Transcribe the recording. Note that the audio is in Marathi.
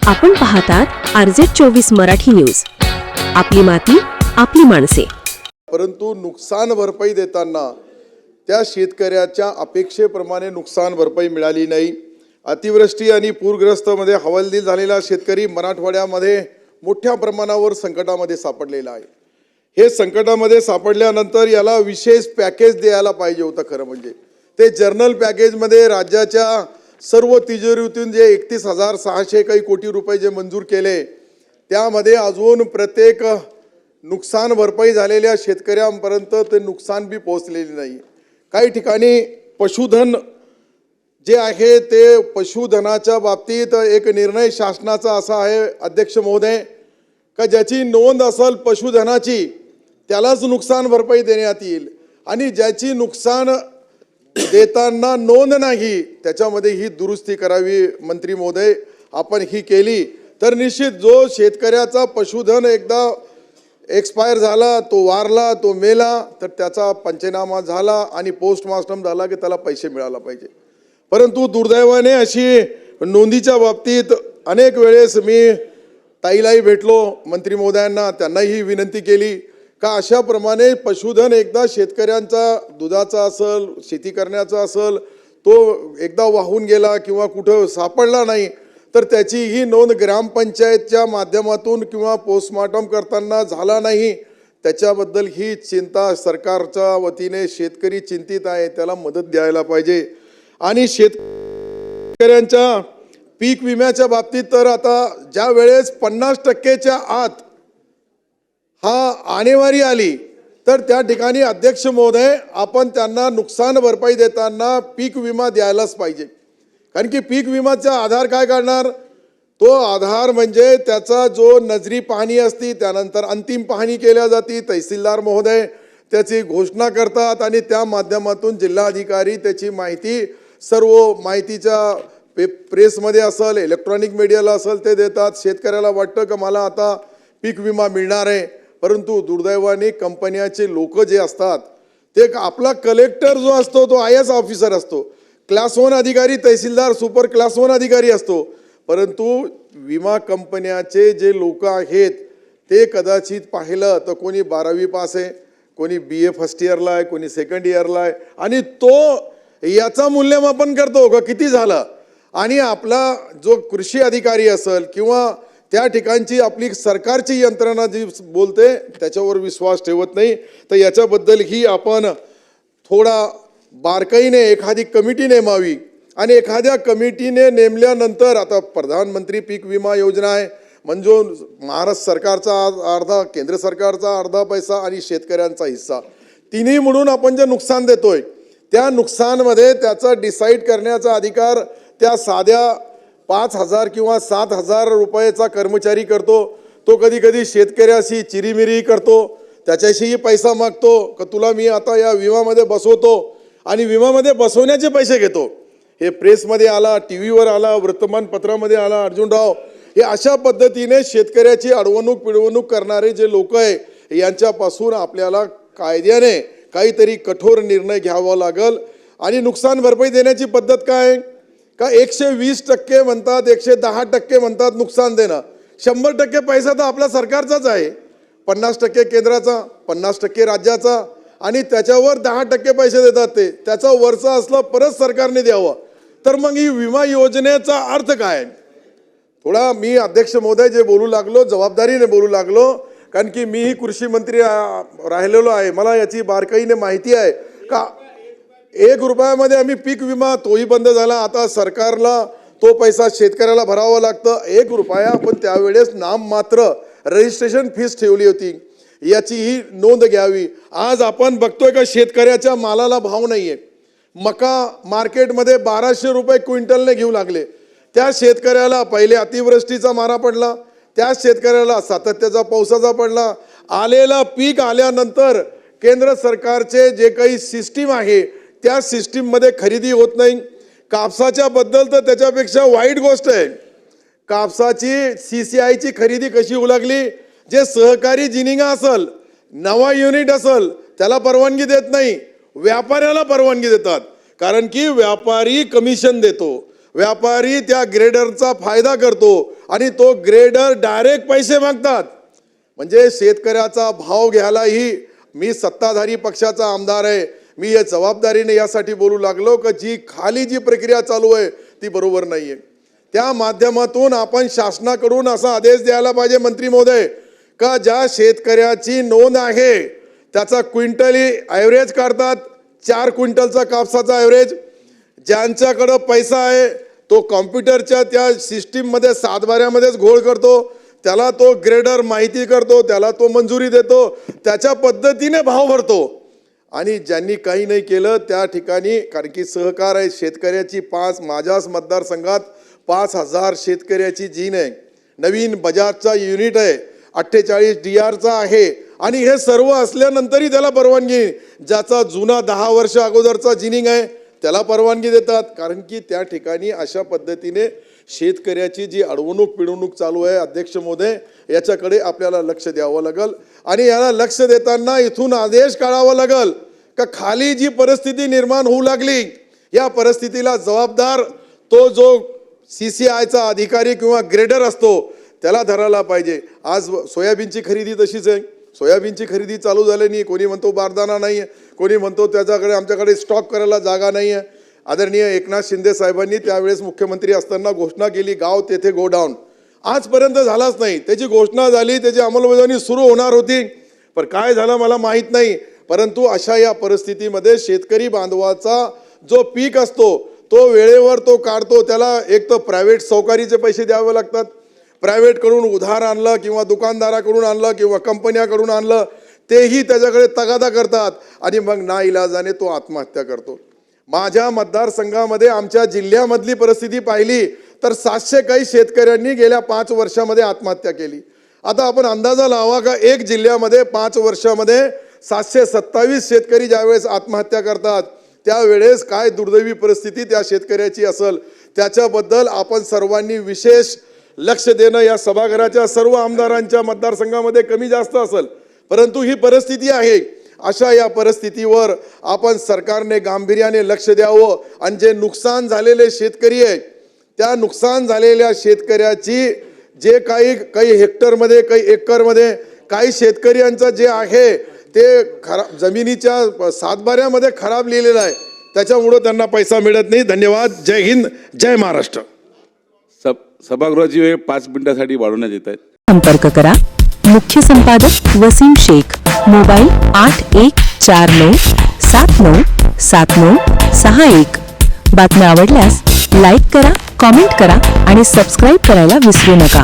आपण पाहतात RZ24 मराठी न्यूज. आपली माती आपली माणसे. परंतु नुकसान भरपाई देताना त्या शेतकऱ्याच्या अपेक्षेप्रमाणे नुकसान भरपाई मिळाली नाही. अतिवृष्टी आणि पूरग्रस्तमध्ये हवालदिल झालेला शेतकरी मराठवाड्यामध्ये मोठ्या प्रमाणावर संकटामध्ये सापडलेला आहे. हे संकटामध्ये सापडल्यानंतर याला विशेष पॅकेज द्यायला पाहिजे होतं. खरं म्हणजे ते जर्नल पॅकेजमध्ये राज्याच्या सर्व तिजोरीतून जे 31,600 काही कोटी रुपये जे मंजूर केले, त्यामध्ये अजून प्रत्येक नुकसान भरपाई झालेल्या शेतकऱ्यांपर्यंत ते नुकसान बी पोहोचलेले नाही. काही ठिकाणी पशुधन जे आहे ते पशुधनाच्या बाबतीत एक निर्णय शासनाचा असा आहे अध्यक्ष महोदय का ज्याची नोंद असेल पशुधनाची त्यालाच नुकसान भरपाई देण्यात येईल आणि ज्याची नुकसान देताना नोंद नाही त्याच्यामध्ये ही दुरुस्ती करावी. मंत्री महोदय आपण ही केली तर निश्चित जो शेतकऱ्याचा पशुधन एकदा एक्सपायर झाला, तो वारला, तो मेला तर त्याचा पंचनामा झाला आणि पोस्टमार्टम झाला की त्याला पैसे मिळायला पाहिजे. परंतु दुर्दैवाने अशी नोंदीच्या बाबतीत अनेक वेळेस मी ताईलाही भेटलो, मंत्री महोदयांना त्यांनाही विनंती केली का अशाप्रमाणे पशुधन एकदा शेतकऱ्यांचा दुधाचा असेल, शेती करण्याचा असेल, तो एकदा वाहून गेला किंवा कुठं सापडला नाही तर त्याची ही नोंद ग्रामपंचायतच्या माध्यमातून किंवा पोस्टमार्टम करताना झाला नाही, त्याच्याबद्दल ही चिंता सरकारच्या वतीने शेतकरी चिंतित आहे, त्याला मदत द्यायला पाहिजे. आणि शेतकऱ्यांच्या पीक विम्याच्या बाबतीत तर आता ज्या वेळेस 50%च्या आत हा आणेवारी आली तर त्या ठिकाणी अध्यक्ष महोदय आपण त्यांना नुकसान भरपाई देताना पीक विमा द्यायलाच पाहिजे. कारण की पीक विमाचा आधार काय काढणार, तो आधार म्हणजे त्याचा जो नजरी पाहणी असती, त्यानंतर अंतिम पाहणी केल्या जाते, तहसीलदार महोदय त्याची घोषणा करतात आणि त्या माध्यमातून जिल्हाधिकारी त्याची माहिती सर्व माहितीच्या प्रेसमध्ये असेल, इलेक्ट्रॉनिक मीडियाला असेल ते देतात. शेतकऱ्याला वाटतं की मला आता पीक विमा मिळणार आहे, परंतु दुर्दैवाने कंपन्याचे लोक जे असतात ते आपला कलेक्टर जो असतो तो IAS ऑफिसर असतो, क्लास 1 अधिकारी, तहसीलदार सुपर क्लास 1 अधिकारी असतो, परंतु विमा कंपन्याचे जे लोक आहेत ते कदाचित पाहिलं तर कोणी 12वी पास आहे, कोणी BA फर्स्ट इयरला आहे, कोणी सेकंड इयरला आहे आणि तो याचा मूल्यमापन करतो का किती झालं. आणि आपला जो कृषी अधिकारी असेल किंवा त्या ठिकाणची आपली सरकारची यंत्रणा जी बोलते त्याच्यावर विश्वास ठेवत नाही. तर याच्याबद्दल ही आपण थोडा बारकाईने एखादी कमिटी नेमावी आणि एखाद्या कमिटीने नेमल्यानंतर आता प्रधानमंत्री पीक विमा योजना आहे म्हणजे महाराष्ट्र सरकारचा अर्धा, केंद्र सरकारचा अर्धा पैसा आणि शेतकऱ्यांचा हिस्सा, तिन्ही म्हणून आपण जे नुकसान देतोय त्या नुकसानमध्ये त्याचा डिसाईड करण्याचा अधिकार त्या साध्या 5,000 किंवा 7,000 रुपयाचा कर्मचारी करतो. तो कधी कधी शेतकऱ्याशी चिरीमिरी करतो, त्याच्याशीही पैसा मागतो का तुला मी आता या विमामध्ये बसवतो आणि विमामध्ये बसवण्याचे पैसे घेतो. हे प्रेसमध्ये आला, TV वर आला, वृत्तमानपत्रामध्ये आला अर्जुनराव. हे अशा पद्धतीने शेतकऱ्याची अडवणूक पिळवणूक करणारे जे लोक आहे यांच्यापासून आपल्याला कायद्याने काहीतरी कठोर निर्णय घ्यावा लागेल. आणि नुकसान भरपाई देण्याची पद्धत काय का 120% म्हणतात, 110% म्हणतात नुकसान देणं. 100% पैसा तर आपला सरकारचाच आहे, 50% केंद्राचा, 50% राज्याचा आणि त्याच्यावर 10% पैसे देतात. ते त्याचा वरचा असलं परत सरकारने द्यावं. तर मग ही विमा योजनेचा अर्थ काय. थोडा मी अध्यक्ष महोदय जे बोलू लागलो जबाबदारीने बोलू लागलो कारण की मीही कृषी मंत्री राहिलेलो आहे, मला याची बारकाईने माहिती आहे का 1 रुपयामध्ये आम्ही पीक विमा तोही बंद झाला. आता सरकारला तो पैसा शेतकऱ्याला भरावा लागतं. 1 रुपया आपण त्यावेळेस नाममात्र रजिस्ट्रेशन फीस ठेवली होती, याचीही नोंद घ्यावी. आज आपण बघतोय का शेतकऱ्याच्या मालाला भाव नाहीये. मका मार्केटमध्ये 1200 रुपये क्विंटलने घेऊ लागले. त्या शेतकऱ्याला पहिले अतिवृष्टीचा मारा पडला, त्या शेतकऱ्याला सातत्याचा पावसाचा पडला. आलेला पीक आल्यानंतर केंद्र सरकारचे जे काही सिस्टीम आहे त्या सिस्टीममध्ये खरेदी होत नाही. कापसाच्या बद्दल तर त्याच्यापेक्षा वाईट गोष्ट आहे. कापसाची CCIची खरेदी कशी होऊ लागली, जे सहकारी जिनिंग असेल, नवा युनिट असेल त्याला परवानगी देत नाही, व्यापाऱ्याला परवानगी देतात. कारण की व्यापारी कमिशन देतो, व्यापारी त्या ग्रेडरचा फायदा करतो आणि तो ग्रेडर डायरेक्ट पैसे मागतात. म्हणजे शेतकऱ्याचा भाव घ्यायलाही मी सत्ताधारी पक्षाचा आमदार आहे, मी या जबाबदारीने यासाठी बोलू लागलो की जी खाली जी प्रक्रिया चालू आहे ती बरोबर नाहीये. त्या माध्यमातून आपण शासनाकडून असा आदेश द्यायला पाहिजे मंत्री महोदय का ज्या शेतकऱ्याची नोंद आहे त्याचा क्विंटली ॲव्हरेज काढतात, 4 क्विंटलचा कापसाचा ॲव्हरेज. ज्यांच्याकडं पैसा आहे तो कॉम्प्युटरच्या त्या सिस्टीममध्ये सातबाऱ्यामध्येच घोळ करतो, त्याला तो ग्रेडर माहिती करतो, त्याला तो मंजुरी देतो, त्याच्या पद्धतीने भाव भरतो. आणि ज्यांनी काही नाही केलं त्या ठिकाणी, कारण की सहकार आहे शेतकऱ्याची, माझ्याच मतदारसंघात 5,000 शेतकऱ्याची जीन आहे, नवीन बजाजचा युनिट आहे, 48 DR आहे. आणि हे सर्व असल्यानंतरही त्याला परवानगी, ज्याचा जुना 10 वर्ष अगोदरचा जिनिंग आहे त्याला परवानगी देतात. कारण की त्या ठिकाणी अशा पद्धतीने शेतकऱ्याची जी अडवणूक पिळवणूक चालू आहे. अध्यक्ष महोदय, याच्याकडे आपल्याला लक्ष द्यावं लागेल आणि याला लक्ष देताना इथून आदेश काढावा लागेल का खाली जी परिस्थिती निर्माण होऊ लागली या परिस्थितीला जबाबदार तो जो CCIचा अधिकारी किंवा ग्रेडर असतो त्याला धरायला पाहिजे. आज सोयाबीनची खरेदी तशीच आहे, सोयाबीनची खरेदी चालू झाली नाही. कोणी म्हणतो बारदाना नाही आहे, कोणी म्हणतो त्याच्याकडे आमच्याकडे स्टॉक करायला जागा नाही आहे. आदरणीय एकनाथ शिंदे साहेबांनी त्यावेळेस मुख्यमंत्री असताना घोषणा केली गाव तेथे गो डाऊन, आजपर्यंत झालाच नाही. त्याची घोषणा झाली, त्याची अंमलबजावणी सुरू होणार होती, पण काय झालं मला माहीत नाही. परंतु अशा या परिस्थितीमध्ये शेतकरी बांधवाचा जो पीक असतो तो वेळेवर तो काढतो, त्याला एक तर प्रायव्हेट सावकारीचे पैसे द्यावे लागतात, प्रायव्हेटकडून उधार आणलं किंवा दुकानदाराकडून आणलं किंवा कंपन्याकडून आणलं तेही त्याच्याकडे तगादा करतात आणि मग नाइलाजाने तो आत्महत्या करतो. माझ्या मतदारसंघामध्ये आमच्या जिल्ह्यामधली परिस्थिती पाहिली तर 700 काही शेतकऱ्यांनी गेल्या 5 वर्षामध्ये आत्महत्या केली. आता आपण अंदाजा लावा का एक जिल्ह्यामध्ये 5 वर्षामध्ये 727 शेतकरी ज्यावेळेस आत्महत्या करतात त्यावेळेस काय दुर्दैवी परिस्थिती त्या शेतकऱ्याची असेल. त्याच्याबद्दल आपण सर्वांनी विशेष लक्ष देणं या सभागृहाच्या सर्व आमदारांच्या मतदारसंघामध्ये कमी जास्त असेल, परंतु ही परिस्थिती आहे. अशा या परिस्थितीवर आपण सरकारने गांभीर्याने लक्ष द्यावं आणि जे नुकसान झालेले शेतकरी आहे त्या नुकसान झालेल्या शेतकऱ्याची जे काही हेक्टरमध्ये काही एकरमध्ये काही शेतकऱ्यांचं जे आहे ते खराब जमिनीच्या सातबाऱ्यामध्ये खराब लिहिलेलं आहे, त्याच्यामुळं त्यांना पैसा मिळत नाही. धन्यवाद. जय हिंद, जय महाराष्ट्र. सभागृहाची वेळ 5 मिनिटांसाठी वाढवण्यात येत आहे. संपर्क करा मुख्य संपादक वसीम शेख, मोबाईल 8149797961. बातम्या आवडल्यास लाईक करा, कॉमेंट करा आणि सबस्क्राईब करायला विसरू नका.